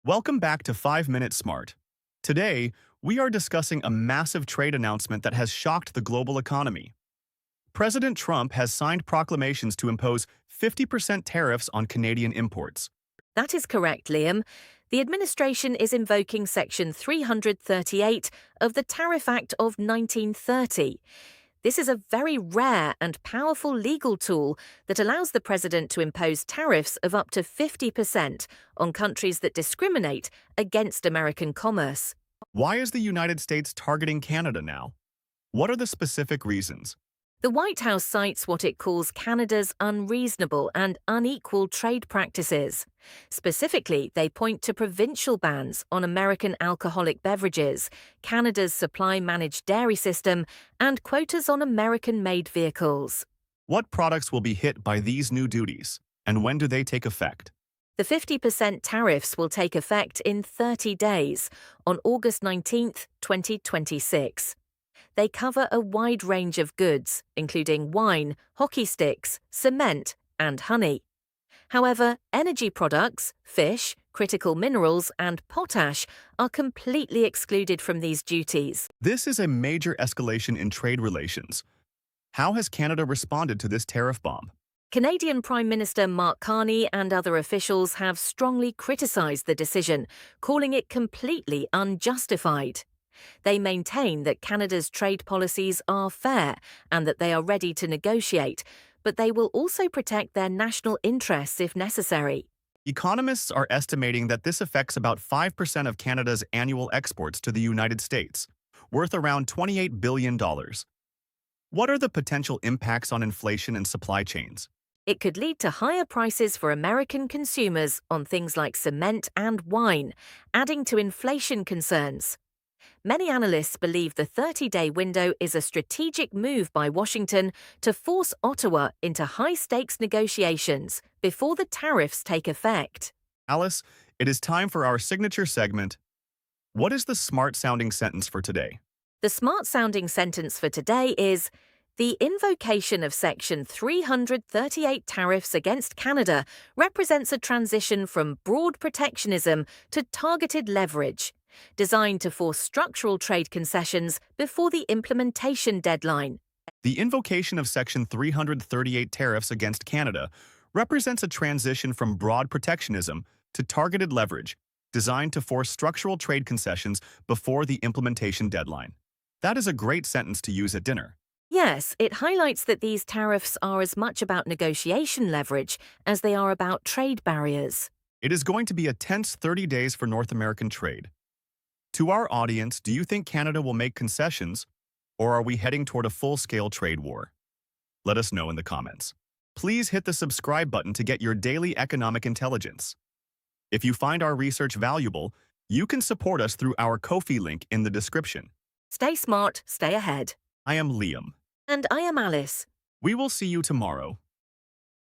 Welcome back to 5minSmart. Today, we are discussing a massive trade announcement that has shocked the global economy. President Trump has signed proclamations to impose 50% tariffs on Canadian imports. That is correct, Liam. The administration is invoking Section 338 of the Tariff Act of 1930. This is a very rare and powerful legal tool that allows the president to impose tariffs of up to 50% on countries that discriminate against American commerce. Why is the United States targeting Canada now? What are the specific reasons? The White House cites what it calls Canada's unreasonable and unequal trade practices. Specifically, they point to provincial bans on American alcoholic beverages, Canada's supply-managed dairy system, and quotas on American-made vehicles. What products will be hit by these new duties, and when do they take effect? The 50% tariffs will take effect in 30 days, on August 19, 2026. They cover a wide range of goods, including wine, hockey sticks, cement, and honey. However, energy products, fish, critical minerals, and potash are completely excluded from these duties. This is a major escalation in trade relations. How has Canada responded to this tariff bomb? Canadian Prime Minister Mark Carney and other officials have strongly criticised the decision, calling it completely unjustified. They maintain that Canada's trade policies are fair and that they are ready to negotiate, but they will also protect their national interests if necessary. Economists are estimating that this affects about 5% of Canada's annual exports to the United States, worth around $28 billion. What are the potential impacts on inflation and supply chains? It could lead to higher prices for American consumers on things like cement and wine, adding to inflation concerns. Many analysts believe the 30-day window is a strategic move by Washington to force Ottawa into high-stakes negotiations before the tariffs take effect. Alice, it is time for our signature segment. What is the smart-sounding sentence for today? The smart-sounding sentence for today is, the invocation of Section 338 tariffs against Canada represents a transition from broad protectionism to targeted leverage, designed to force structural trade concessions before the implementation deadline. The invocation of Section 338 tariffs against Canada represents a transition from broad protectionism to targeted leverage, designed to force structural trade concessions before the implementation deadline. That is a great sentence to use at dinner. Yes, it highlights that these tariffs are as much about negotiation leverage as they are about trade barriers. It is going to be a tense 30 days for North American trade. To our audience, do you think Canada will make concessions, or are we heading toward a full-scale trade war? Let us know in the comments. Please hit the subscribe button to get your daily economic intelligence. If you find our research valuable, you can support us through our Ko-fi link in the description. Stay smart, stay ahead. I am Liam. And I am Alice. We will see you tomorrow.